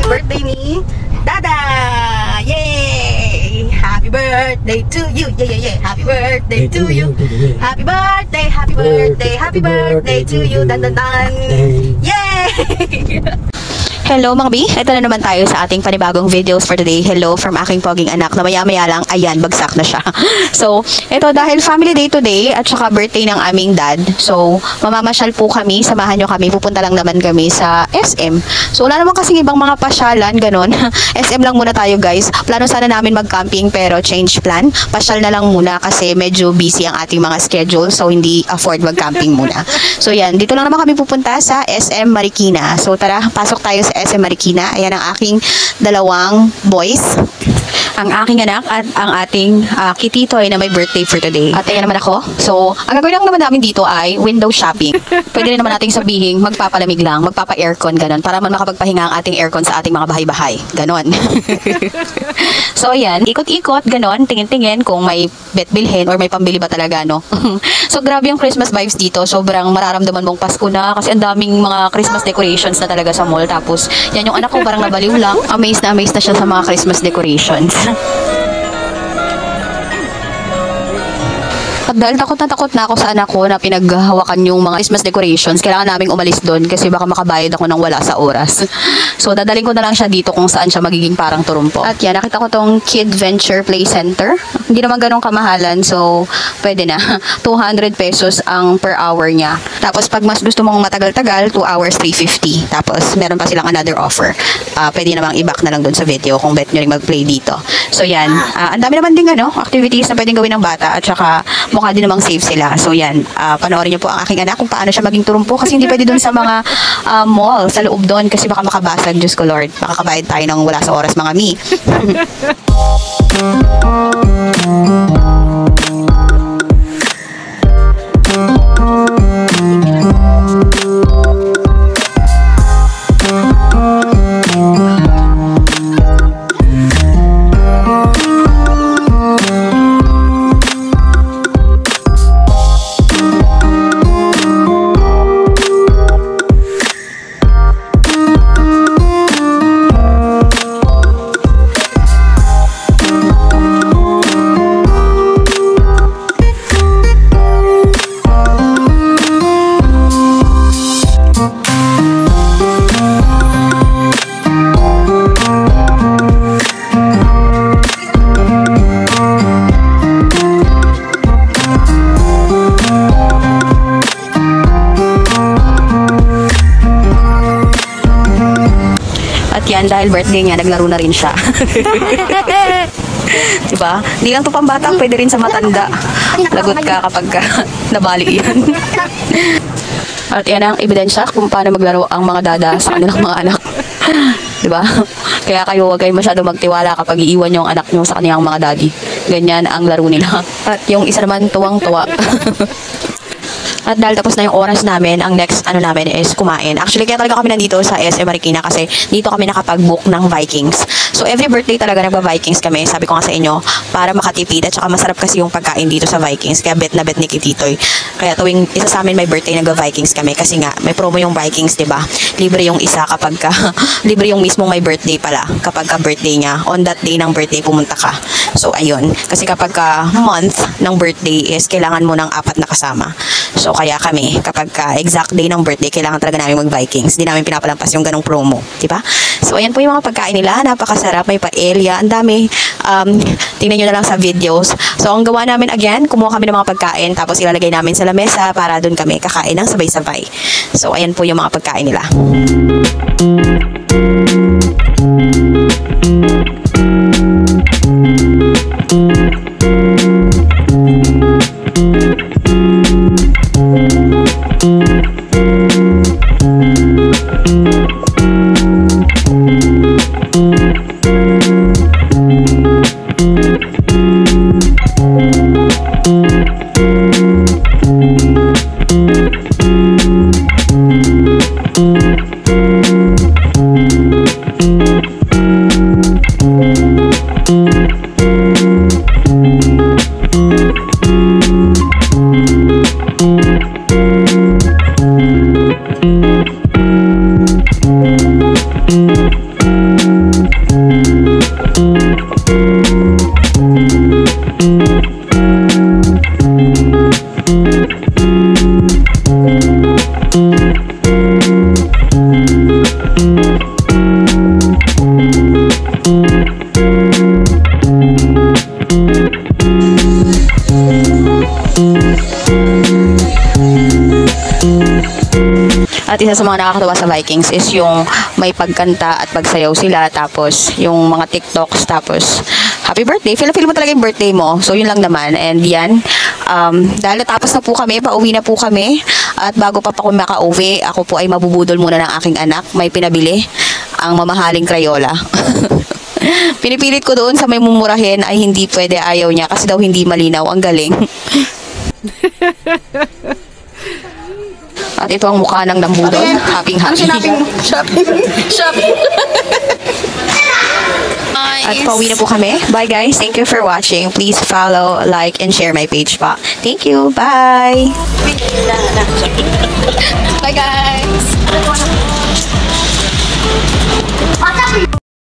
birthday ni Dada! Yay! Happy birthday to you! Yeah! Happy birthday to you! Happy birthday! Happy birthday! Happy birthday to you! Dan! Yay! Hello mga bi, ito na naman tayo sa ating panibagong videos for today. Hello from aking poging anak na maya-maya lang, ayan, bagsak na siya. So, ito dahil family day today at saka birthday ng aming dad. So, mamamasyal po kami, samahan nyo kami, pupunta lang naman kami sa SM. So, wala naman kasing ibang mga pasyalan, ganon. SM lang muna tayo guys. Plano sana namin mag-camping pero change plan. Pasyal na lang muna kasi medyo busy ang ating mga schedule so hindi afford mag-camping muna. So, yan, dito lang naman kami pupunta sa SM Marikina. So, tara, pasok tayo sa SM Marikina. Ayan ang aking dalawang boys. Ang aking anak at ang ating kititoy na may birthday for today. At ayan naman ako. So, ang gagawin lang naman namin dito ay window shopping. Pwede rin naman nating sabihin magpapalamig lang, magpapa-aircon, ganon. Para man makapagpahinga ang ating aircon sa ating mga bahay-bahay. Ganon. So, ayan. Ikot-ikot, ganon. Tingin-tingin kung may betbilhin or may pambili ba talaga, no? So, grabe yung Christmas vibes dito. Sobrang mararamdaman mong Pasko na kasi ang daming mga Christmas decorations na talaga sa mall. Tapos, yan yung anak ko parang nabaliw lang. Amazed na siya sa mga Christmas decorations. At dahil takot na ako sa anak ko na pinaghahawakan yung mga Christmas decorations, kailangan naming umalis doon kasi baka makabayad ako ng wala sa oras. So, dadaling ko na lang siya dito kung saan siya magiging parang turumpo. At yan, nakita ko tong Kid Venture Play Center. Hindi naman ganun kamahalan, so pwede na. 200 pesos ang per hour niya. Tapos, pag mas gusto mong matagal-tagal, 2 hours, 350. Tapos, meron pa silang another offer. Pwede namang i-back na lang doon sa video kung bet nyo rin mag-play dito. So, yan. Ang dami naman din activities na pwedeng gawin ng bata at saka mukha din namang safe sila. So yan, panoorin niyo po ang aking anak kung paano siya maging turumpo kasi hindi pwede doon sa mga mall, sa loob doon kasi baka makabasag, Diyos ko Lord. Baka kabayad tayo ng wala sa oras mga mi. Yan, dahil birthday niya, naglaro na rin siya. Diba? Hindi lang to pambata, pwede rin sa matanda. Lagot ka kapag nabali yan. At yan ang ebidensya kung paano maglaro ang mga dada sa kanilang mga anak. Diba? Kaya kayo huwag kayo masyado magtiwala kapag iiwan yung anak nyo sa kanilang mga daddy. Ganyan ang laro nila. At yung isa naman tuwang-tuwa. At dahil tapos na yung oras namin, ang next namin is kumain. Actually, kaya talaga kami nandito sa SM Marikina kasi dito kami nakapag-book ng Vikings. So, every birthday talaga nagba-Vikings kami. Sabi ko nga sa inyo, para makatipid at saka masarap kasi yung pagkain dito sa Vikings. Kaya bet na bet ni Kititoy. Kaya tuwing isa sa amin may birthday, nagba-Vikings kami. Kasi nga, may promo yung Vikings, diba? Libre yung isa kapag ka, libre yung mismong may birthday pala. Kapag ka birthday niya, on that day ng birthday, pumunta ka. So, ayun. Kasi kapag ka month ng birthday is kailangan mo ng 4 na kasama. So, kaya kami, kapag exact day ng birthday, kailangan talaga namin mag-Vikings. Hindi namin pinapalampas yung ganong promo. Diba? So, ayan po yung mga pagkain nila. Napakasarap. May paella. Ang dami. Tingnan nyo na lang sa videos. So, ang gawa namin again, kumuha kami ng mga pagkain, tapos ilalagay namin sa lamesa para dun kami kakain ng sabay-sabay. So, ayan po yung mga pagkain nila. At isa sa mga nakakatawa sa Vikings is yung may pagkanta at pagsayaw sila, tapos yung mga TikToks, tapos happy birthday, feel mo talaga yung birthday mo. So yun lang naman. And yan, dahil natapos na po kami, pauwi na po kami. At bago pa ako makauwi, ako po ay mabubudol muna ng aking anak. May pinabili ang mamahaling Crayola. Pinipilit ko doon sa may mumurahin ay hindi pwede, ayaw niya kasi daw hindi malinaw. Ang galing. At ito ang mukha ng nambudol. Happy. Shopping. At pauwi na po kami. Bye guys. Thank you for watching. Please follow, like, and share my page pa. Thank you. Bye.